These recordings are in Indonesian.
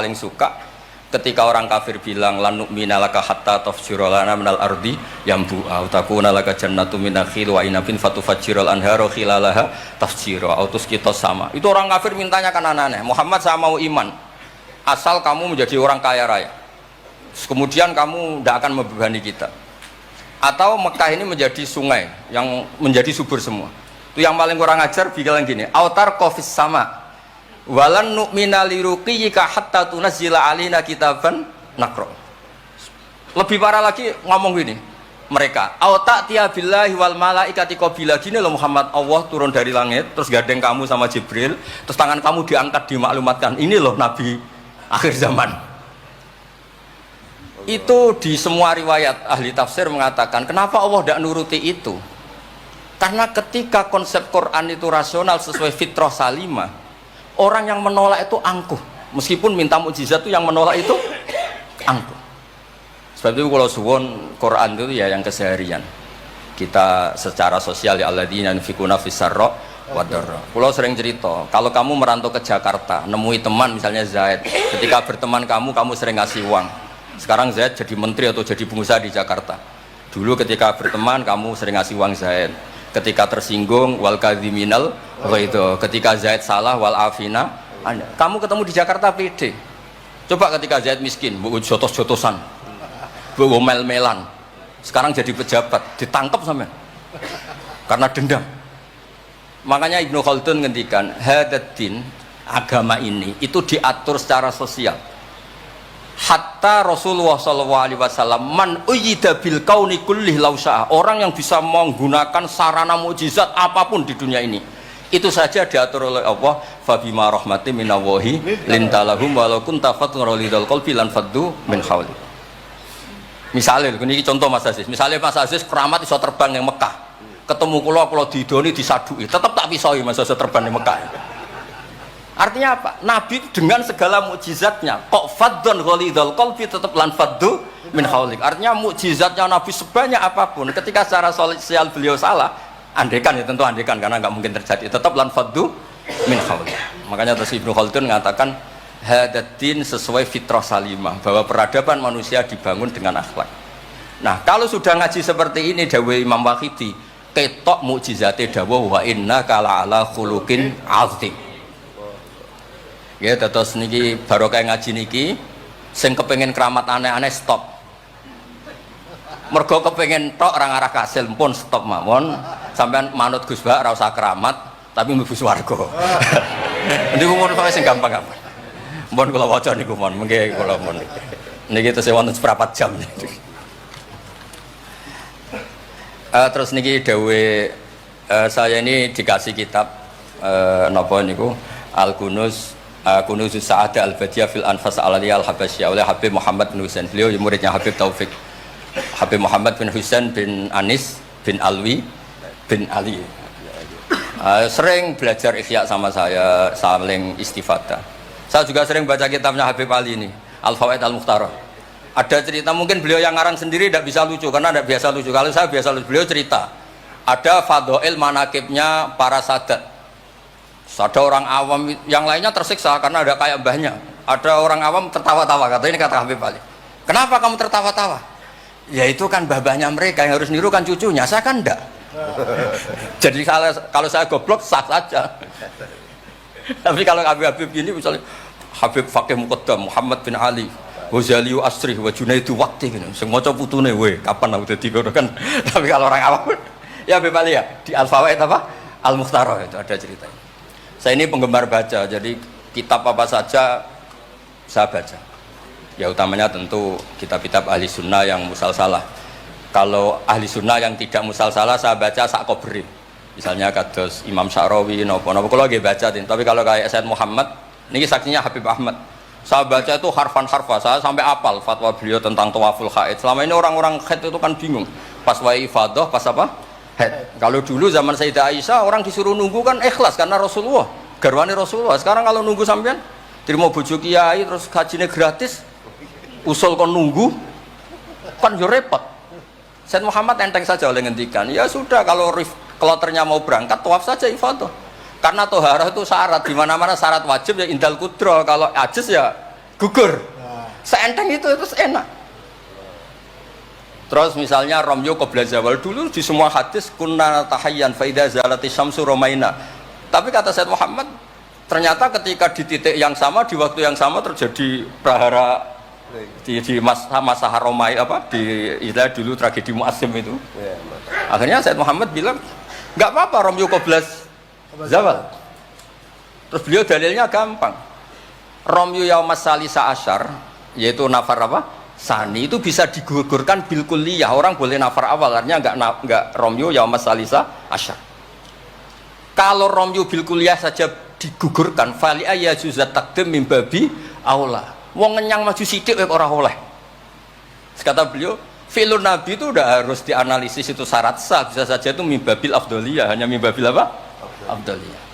paling suka ketika orang kafir bilang lan nu'mina laka hatta tafjura lana minal ardi yambu'a takuna laka jannatu min nakhil wa inabin fatufajjiral anharu khilalaha tafjira autus kita sama. Itu orang kafir mintanya kan aneh-aneh. Muhammad saya mau iman asal kamu menjadi orang kaya raya. Kemudian kamu tidak akan membebani kita. Atau Mekah ini menjadi sungai yang menjadi subur semua. Itu yang paling kurang ajar bilang gini, autar kofis sama walan nu'mina liruqiyika hatta tunazzila alina kitaban nakro. Lebih parah lagi ngomong gini mereka, auta tiya billahi wal malaikati qabila. Gini loh Muhammad, Allah turun dari langit terus gandeng kamu sama Jibril, terus tangan kamu diangkat dimaklumatkan, ini loh Nabi akhir zaman. Itu di semua riwayat ahli tafsir mengatakan kenapa Allah tidak nuruti itu, karena ketika konsep Quran itu rasional sesuai fitrah salimah, orang yang menolak itu angkuh. Meskipun minta mukjizat itu yang menolak itu angkuh. Sebab itu kalau suwon Quran itu ya yang keseharian kita secara sosial, ya alladzina yunfikuna fis-sarra wad-dharra. Kalau sering cerita, kalau kamu merantau ke Jakarta, nemui teman misalnya Zaid, ketika berteman kamu sering ngasih uang. Sekarang Zaid jadi menteri atau jadi pengusaha di Jakarta. Dulu ketika berteman kamu sering ngasih uang Zaid. Ketika tersinggung wal kadhiminal itu, ketika Zaid salah wal afina. Kamu ketemu di Jakarta pede. Coba ketika Zaid miskin, bu jotos-jotosan, bu mel-melan. Sekarang jadi pejabat, ditangkap sama karena dendam. Makanya Ibnu Khaldun ngendikan, hadatin agama ini itu diatur secara sosial. Hatta Rasulullah SAW man uyyida bil kauni kullih lausa'ah, orang yang bisa menggunakan sarana mukjizat apapun di dunia ini, itu saja diatur oleh Allah. Fabima rahmatin minallahi lintalahum walau kunta fatun ghalidhal qalbi lan faddu min hawli. Misalnya ini contoh Mas Aziz, misalnya Mas Aziz keramat iso terbang yang Mekah, ketemu kula didoni disadui, tetap tak pisoi Mas Aziz terbang di Mekah. Artinya apa? Nabi dengan segala mukjizatnya kok faddun ghalidhal qalbi tetap lan faddu min haulik. Artinya mukjizatnya Nabi sebanyak apapun, ketika secara sosial beliau salah, andekan ya tentu andekan karena nggak mungkin terjadi, tetap lan faddu min haulik. Makanya terus Ibnu Khaldun mengatakan hadatin sesuai fitrah salimah, bahwa peradaban manusia dibangun dengan akhlak. Nah, kalau sudah ngaji seperti ini dawuh Imam Waqidi, ketok mukjizate dawuh wa inna kala ala khuluqin azim. Ya, terus niki barokah ngaji niki, sing kepengen keramat aneh-aneh stop. Mergo kepengen tok orang arah kasil pun stop mawon. Sampean manut Gus Bak ora usah keramat, tapi mlebu swarga. Niku mun kok sing gampang-gampang. Mun kula waca niku mon, mengke kula mon. Niki tesih wonten seprapat jam. Terus niki dawuh saya ini dikasih kitab napa niku Al-Kunuz Kunuzus Sa'adah Al-Badiyah fil Anfas Al-Aliyah Al-Habasyah oleh Habib Muhammad bin Husain. Beliau muridnya Habib Taufik. Habib Muhammad bin Husain bin Anis bin Alwi bin Ali. Sering belajar Ihya sama saya, saling istifadah. Saya juga sering baca kitabnya Habib Ali ini, Al-Fawaid Al-Mukhtarah. Ada cerita, mungkin beliau yang ngarang sendiri tidak bisa lucu karena tidak biasa lucu. Kalau saya biasa lucu. Beliau cerita ada fadhail manakibnya para sadat. Ada orang awam yang lainnya tersiksa karena ada kayak mbahnya. Ada orang awam tertawa-tawa, kata ini kata Habib Ali. Kenapa kamu tertawa-tawa? Ya itu kan mbah-mbahnya mereka yang harus niru kan cucunya, saya kan enggak. Jadi kalau saya goblok sah saja. Tapi kalau Habib gini misalnya Habib Fakih Muqaddam Muhammad bin Ali Ghazali Asri wa Junaidu Waqti gitu. Sing maca putune we kapan aku dadi ngono kan. Tapi kalau orang awam ya Habib Ali ya di Al-Fawaid apa? Al-Mukhtarah itu ada ceritanya. Saya ini penggemar baca, jadi kitab apa saja saya baca. Ya utamanya tentu kitab-kitab ahli sunnah yang musalsalah. Kalau ahli sunnah yang tidak musalsalah saya baca sak kobri. Misalnya kados Imam Sya'rawi, nopo-nopo kalau lagi baca. Tapi kalau kayak Said Muhammad, ini saksinya Habib Ahmad. Saya baca itu harfan-harfa, saya sampai apal fatwa beliau tentang tawaful haid. Selama ini orang-orang haid itu kan bingung. Pas wa'i ifadah, pas apa? Kalau dulu zaman Sayyidah Aisyah orang disuruh nunggu kan ikhlas karena Rasulullah, garwane Rasulullah. Sekarang kalau nunggu sampean terima bojo kiai terus gajinya gratis, usul kon nunggu kan yo repot. Said Muhammad enteng saja oleh ngendikan, ya sudah kalau kloternya mau berangkat tawaf saja ifadah. Karena toharah itu syarat, di mana-mana syarat wajib ya indal kudro, kalau ajis ya gugur. Seenteng itu terus enak. Terus misalnya Romyo qabla zawal, dulu di semua hadis kunna tahayyan fa idza zalati syamsu romaina. Tapi kata Said Muhammad, ternyata ketika di titik yang sama, di waktu yang sama terjadi prahara di masa Haromai apa di istilah dulu tragedi Mu'asim itu. Akhirnya Said Muhammad bilang nggak apa-apa Romyo qabla zawal. Terus beliau dalilnya gampang. Romyo yaumas salisa asyar, yaitu nafar apa? Sani itu bisa digugurkan bil kulliyah. Orang boleh nafar awal, artinya enggak Romyo yaumas salisa asyar. Kalau Romyo bil kulliyah saja digugurkan, fali ayazuzat takdim min babi aula. Wong ngenyang maju sithik ora oleh. Kata beliau, fi'lun nabi itu udah harus dianalisis itu syarat sah, bisa saja itu mimbabil afdoliyah, hanya mimbabil apa? Afdoliyah.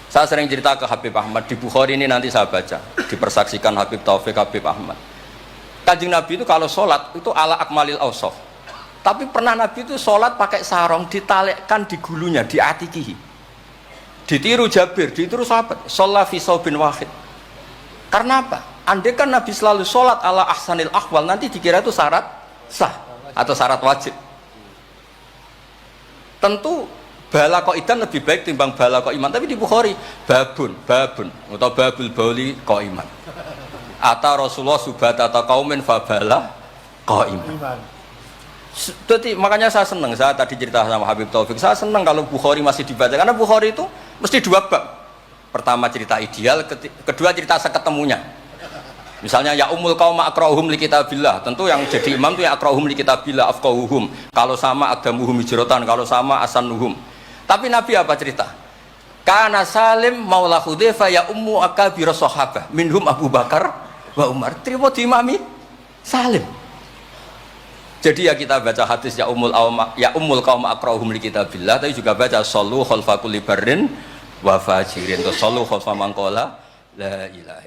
Saya sering cerita ke Habib Ahmad di Bukhari ini, nanti saya baca dipersaksikan Habib Taufik Habib Ahmad. Kanjeng Nabi itu kalau sholat itu ala akmalil awsaf. Tapi pernah Nabi itu sholat pakai sarung ditalekkan di gulunya, di atikihi. Ditiru Jabir, ditiru sahabat. Sholat fi saubin wahid. Karena apa? Andai kan Nabi selalu sholat ala ahsanil ahwal, nanti dikira itu syarat sah atau syarat wajib. Tentu bala qaidan lebih baik timbang bala qaiman, tapi di Bukhari babun atau babul bauli qaiman. Ata Rasulullah subhata atau kaumin fabala qaiman. Jadi makanya saya senang, saya tadi cerita sama Habib Taufik, saya senang kalau Bukhari masih dibaca, karena Bukhari itu mesti dua bab. Pertama cerita ideal, kedua cerita seketemunya. Misalnya ya umul qaum aqra'uhum li kitabillah, tentu yang jadi imam itu ya aqra'uhum li kitabillah afqahuhum. Kalau sama adamuhum hijratan, kalau sama asanuhum. Tapi Nabi apa cerita? Kana Salim maula Hudzaifah ya ummu akabir sahabah minhum Abu Bakar wa Umar. Terima diimami Salim. Jadi ya kita baca hadis ya umul qaum aqra'uhum li kitabillah, tapi juga baca sallu khalfa kulli barrin wa fajirin, to sallu khalfa man qala la ilaha